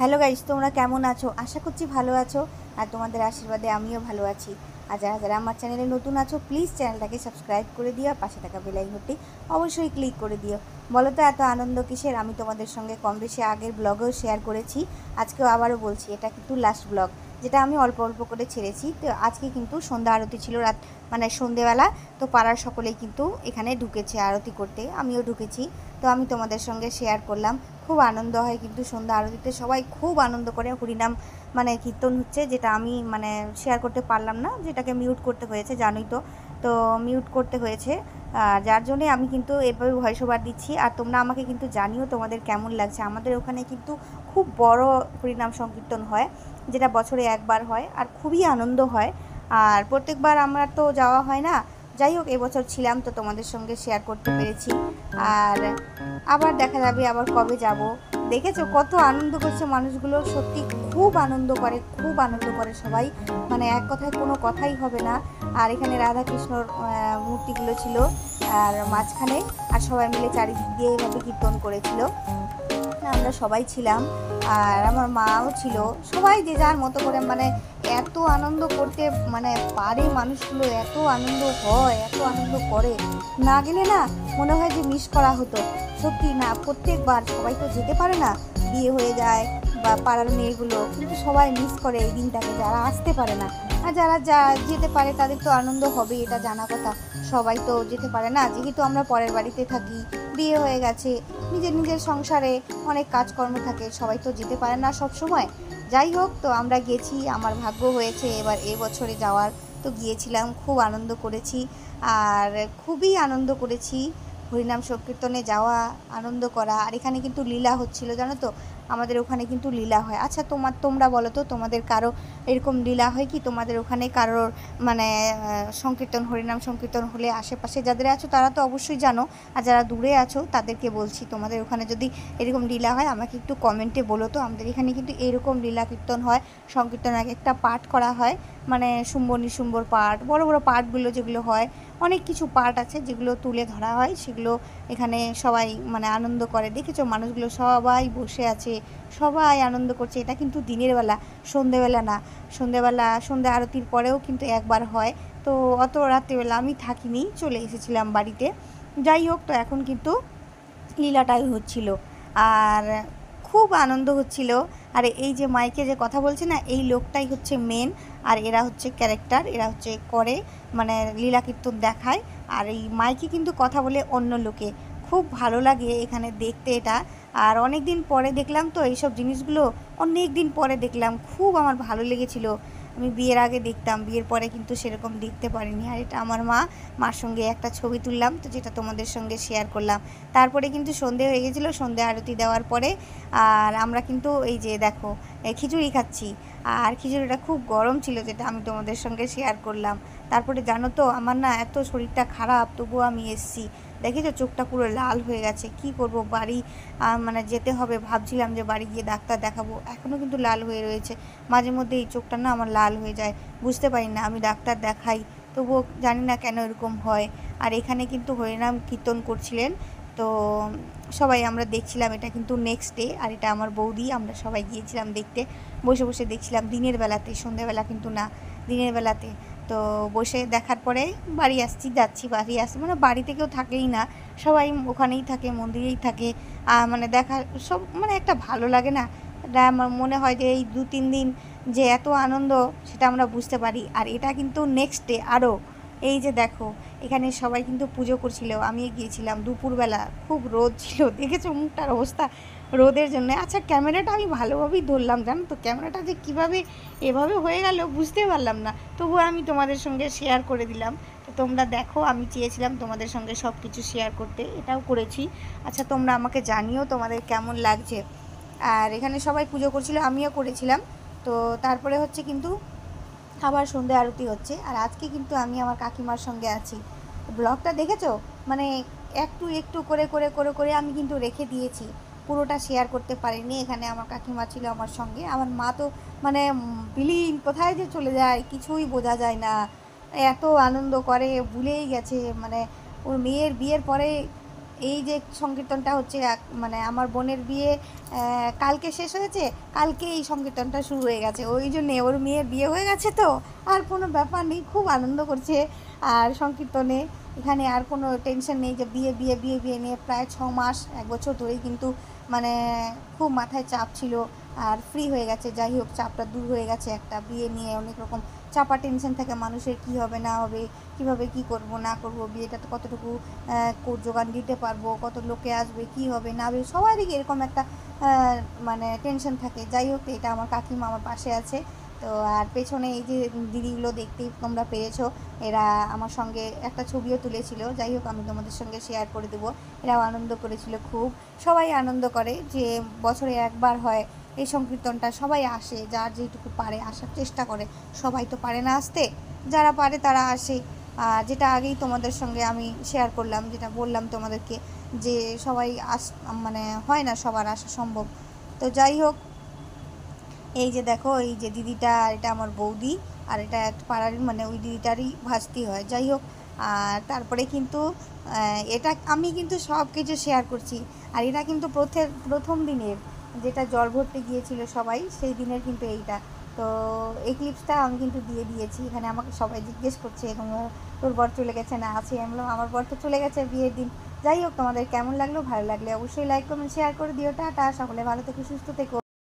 Hello guys, তোমরা কেমন আছো? আশা করছি ভালো আছো। আর তোমাদের আশীর্বাদে আমিও ভালো আছি। আর যারা যারা আমার চ্যানেলে নতুন আছো, প্লিজ চ্যানেলটাকে সাবস্ক্রাইব করে দিও আর পাশে থাকা বেল আইকনটি অবশ্যই ক্লিক করে দিও। বলো তো এত আনন্দ কিসের? আমি তোমাদের সঙ্গে কম বেশি আগের ব্লগেও শেয়ার করেছি, আজকেও আবারও বলছি, এটা কিন্তু লাস্ট ব্লগ, যেটা আমি অল্প অল্প করে ছেড়েছি। তো আজকে কিন্তু সন্ধ্যা আরতি ছিল, রাত মানে সন্ধেবেলা। তো পাড়ার সকলেই কিন্তু এখানে ঢুকেছে আরতি করতে, আমিও ঢুকেছি। তো আমি তোমাদের সঙ্গে শেয়ার করলাম। খুব আনন্দ হয় কিন্তু সন্ধ্যা আরতিতে, সবাই খুব আনন্দ করে। হরিনাম মানে কীর্তন হচ্ছে, যেটা আমি মানে শেয়ার করতে পারলাম না, যেটাকে মিউট করতে হয়েছে, জানোই তো। তো মিউট করতে হয়েছে, যার জন্যে আমি কিন্তু এভাবে ভয়েস ওভার দিচ্ছি। আর তোমরা আমাকে কিন্তু জানিও তোমাদের কেমন লাগছে। আমাদের ওখানে কিন্তু খুব বড় হরিনাম সংকীর্তন হয়, যেটা বছরে একবার হয়, আর খুবই আনন্দ হয়। আর প্রত্যেকবার আমার তো যাওয়া হয় না, যাই হোক এবছর ছিলাম, তো তোমাদের সঙ্গে শেয়ার করতে পেরেছি। আর আবার দেখা যাবে আবার কবে যাব। দেখেছো কত আনন্দ করছে মানুষগুলো, সত্যি খুব আনন্দ করে, খুব আনন্দ করে সবাই, মানে এক কথায় কোনো কথাই হবে না। আর এখানে রাধাকৃষ্ণর মূর্তিগুলো ছিল আর মাঝখানে, আর সবাই মিলে চারিদিক দিয়ে এভাবে কীর্তন করেছিল, আমরা সবাই ছিলাম। আর আমার মাও ছিল, সবাই যে যার মতো করে, মানে এত আনন্দ করতে মানে পারে মানুষগুলো, এত আনন্দ হয়, এত আনন্দ করে, না গেলে না মনে হয় যে মিস করা হতো। সত্যি না, প্রত্যেকবার সবাই তো যেতে পারে না, বিয়ে হয়ে যায় বা পাড়ার মেয়েগুলো, কিন্তু সবাই মিস করে এই দিনটাকে, যারা আসতে পারে না। আর যারা যেতে পারে তাদের তো আনন্দ হবে, এটা জানা কথা। সবাই তো যেতে পারে না, যেহেতু আমরা পরের বাড়িতে থাকি, বিয়ে হয়ে গেছে, নিজের নিজের সংসারে অনেক কাজকর্ম থাকে, সবাই তো যেতে পারে না সব সময়। যাই হোক, তো আমরা গেছি, আমার ভাগ্য হয়েছে এবার এবছরে যাওয়ার। তো গিয়েছিলাম, খুব আনন্দ করেছি, আর খুবই আনন্দ করেছি। হরিনাম সংকীর্তনে যাওয়া, আনন্দ করা। আর এখানে কিন্তু লীলা হচ্ছিল, জানো তো, আমাদের ওখানে কিন্তু লীলা হয়। আচ্ছা তোমরা বলো তো, তোমাদের কারো এরকম লীলা হয় কি? তোমাদের ওখানে কারোর মানে সংকীর্তন, হরিনাম সংকীর্তন হলে আশেপাশে যাদের আছো তারা তো অবশ্যই জানো, আর যারা দূরে আছো তাদেরকে বলছি, তোমাদের ওখানে যদি এরকম লীলা হয় আমাকে একটু কমেন্টে বলো তো। আমাদের এখানে কিন্তু এরকম লীলা কীর্তন হয়, সংকীর্তন এক একটা পাঠ করা হয়, মানে শুম্ভ নিশুম্ভর পাঠ, বড় বড় পাঠগুলো যেগুলো হয়, অনেক কিছু পাঠ আছে যেগুলো তুলে ধরা হয়, সেগুলো এখানে সবাই মানে আনন্দ করে। দেখেছো মানুষগুলো সবাই বসে আছে, সবাই আনন্দ করছে। এটা কিন্তু দিনের বেলা, সন্ধেবেলা না। সন্ধে আরতির পরেও কিন্তু একবার হয়। তো অত রাত্রিবেলা আমি থাকিনি, চলে এসেছিলাম বাড়িতে। যাই হোক, তো এখন কিন্তু লীলাটাই হচ্ছিল, আর খুব আনন্দ হচ্ছিল। আর এই যে মাইকে যে কথা বলছে না, এই লোকটাই হচ্ছে মেন, আর এরা হচ্ছে ক্যারেক্টার, এরা হচ্ছে করে মানে লীলা কীর্তন দেখায়। আর এই মাইকে কিন্তু কথা বলে অন্য লোকে, খুব ভালো লাগে এখানে দেখতে এটা। আর অনেক দিন পরে দেখলাম তো এইসব জিনিসগুলো, অনেক দিন পরে দেখলাম, খুব আমার ভালো লেগেছিল। আমি বিয়ের আগে দেখতাম, বিয়ের পরে কিন্তু সেরকম দেখতে পারিনি। আর এটা আমার মার সঙ্গে একটা ছবি তুললাম, তো যেটা তোমাদের সঙ্গে শেয়ার করলাম। তারপরে কিন্তু সন্ধে হয়ে গেছিলো, সন্ধে আরতি দেওয়ার পরে আর আমরা কিন্তু এই যে দেখো খিচুড়ি খাচ্ছি। আর খিচুড়িটা খুব গরম ছিল, যেটা আমি তোমাদের সঙ্গে শেয়ার করলাম। তারপরে জানো তো আমার না এত শরীরটা খারাপ, তবুও আমি এসছি। দেখেছো চোখটা পুরো লাল হয়ে গেছে, কি করব, বাড়ি মানে যেতে হবে, ভাবছিলাম যে বাড়ি গিয়ে ডাক্তার দেখাবো, এখনও কিন্তু লাল হয়ে রয়েছে। মাঝে মধ্যে এই চোখটা না আমার লাল হয়ে যায়, বুঝতে পারি না, আমি ডাক্তার দেখাই, তবুও জানি না কেন এরকম হয়। আর এখানে কিন্তু হরিনাম কীর্তন করছিলেন, তো সবাই আমরা দেখছিলাম। এটা কিন্তু নেক্সট ডে, আর এটা আমার বৌদি, আমরা সবাই গিয়েছিলাম দেখতে, বসে বসে দেখছিলাম দিনের বেলাতে, সন্ধ্যেবেলা কিন্তু না, দিনের বেলাতে। তো বসে দেখার পরে বাড়ি যাচ্ছি, বাড়ি আসছি, মানে বাড়িতে কেউ থাকেই না, সবাই ওখানেই থাকে, মন্দিরেই থাকে। মানে দেখা সব মানে একটা ভালো লাগে না, এটা আমার মনে হয় যে এই 2-3 দিন যে এত আনন্দ, সেটা আমরা বুঝতে পারি। আর এটা কিন্তু নেক্সট ডে আরও, এই যে দেখো এখানে সবাই কিন্তু পুজো করছিল, আমি গিয়েছিলাম দুপুরবেলা, খুব রোদ ছিল, দেখেছো মুখটার অবস্থা রোদের জন্য। আচ্ছা ক্যামেরাটা আমি ভালোভাবেই ধরলাম, জানো তো, ক্যামেরাটা যে কীভাবে এভাবে হয়ে গেল বুঝতে পারলাম না, তবুও আমি তোমাদের সঙ্গে শেয়ার করে দিলাম। তো তোমরা দেখো, আমি চেয়েছিলাম তোমাদের সঙ্গে সব কিছু শেয়ার করতে, এটাও করেছি। আচ্ছা তোমরা আমাকে জানিও তোমাদের কেমন লাগছে। আর এখানে সবাই পুজো করছিল, আমিও করেছিলাম। তো তারপরে হচ্ছে কিন্তু আবার সন্ধে আরতি হচ্ছে, আর আজকে কিন্তু আমি আমার কাকিমার সঙ্গে আছি। ব্লগটা দেখেছো, মানে একটু একটু করে করে করে করে আমি কিন্তু রেখে দিয়েছি, পুরোটা শেয়ার করতে পারিনি। এখানে আমার কাকিমা ছিল আমার সঙ্গে, আমার মা তো মানে বিলীন, কোথায় যে চলে যায় কিছুই বোঝা যায় না, এত আনন্দ করে, ভুলেই গেছে। মানে ওর মেয়ের বিয়ের পরে এই যে সংকীর্তনটা হচ্ছে মানে আমার বোনের বিয়ে কালকে শেষ হয়েছে, কালকে এই সংকীর্তনটা শুরু হয়ে গেছে। ওই জন্যে ওর মেয়ের বিয়ে হয়ে গেছে তো আর কোনো ব্যাপার নেই, খুব আনন্দ করছে। আর সংকীর্তনে এখানে আর কোনো টেনশন নেই যে বিয়ে বিয়ে বিয়ে বিয়ে নিয়ে প্রায় 6 মাস 1 বছর ধরেই কিন্তু মানে খুব মাথায় চাপ ছিল, আর ফ্রি হয়ে গেছে। যাই হোক, চাপটা দূর হয়ে গেছে। একটা বিয়ে নিয়ে অনেক রকম চাপা টেনশন থাকে মানুষের, কী হবে না হবে, কীভাবে কী করব না করব, বিয়েটাতে কতটুকু যোগান দিতে পারবো, কত লোকে আসবে, কী হবে না হবে, সবারই এরকম একটা মানে টেনশন থাকে। যাই হোক, এটা আমার কাকিমা আমার পাশে আছে। তো আর পেছনে এই যে দিদিগুলো দেখতেই তোমরা পেয়েছো, এরা আমার সঙ্গে একটা ছবিও তুলেছিল। যাই হোক, আমি তোমাদের সঙ্গে শেয়ার করে দেবো। এরাও আনন্দ করেছিল খুব। সবাই আনন্দ করে, যে বছরে একবার হয় এই সংকীর্তনটা, সবাই আসে, যার যেটুকু পারে আসার চেষ্টা করে। সবাই তো পারে না আসতে, যারা পারে তারা আসে। যেটা আগেই তোমাদের সঙ্গে আমি শেয়ার করলাম, যেটা বললাম তোমাদেরকে, যে সবাই মানে হয় না সবার আসা সম্ভব। তো যাই হোক, এই যে দেখো, এই যে দিদিটা, এটা আমার বৌদি, আর এটা একটা পাড়ার মানে ওই দিদিটারই ভাস্তি হয়। যাই হোক, আর তারপরে কিন্তু এটা আমি কিন্তু সব কিছু শেয়ার করছি। আর এটা কিন্তু প্রথম দিনের, যেটা জল ভরতে গিয়েছিল সবাই, সেই দিনের কিন্তু এইটা। তো এই ক্লিপসটা আমি কিন্তু দিয়ে দিয়েছি। এখানে আমাকে সবাই জিজ্ঞেস করছে এবং তোর বর চলে গেছে না আছে? আমি বললাম আমার বর তো চলে গেছে বিয়ের দিন। যাই হোক, তোমাদের কেমন লাগলো? ভালো লাগলে অবশ্যই লাইক কমেন্ট শেয়ার করে দিও। টাটা, সকলে ভালো থেকো, সুস্থ থেকো।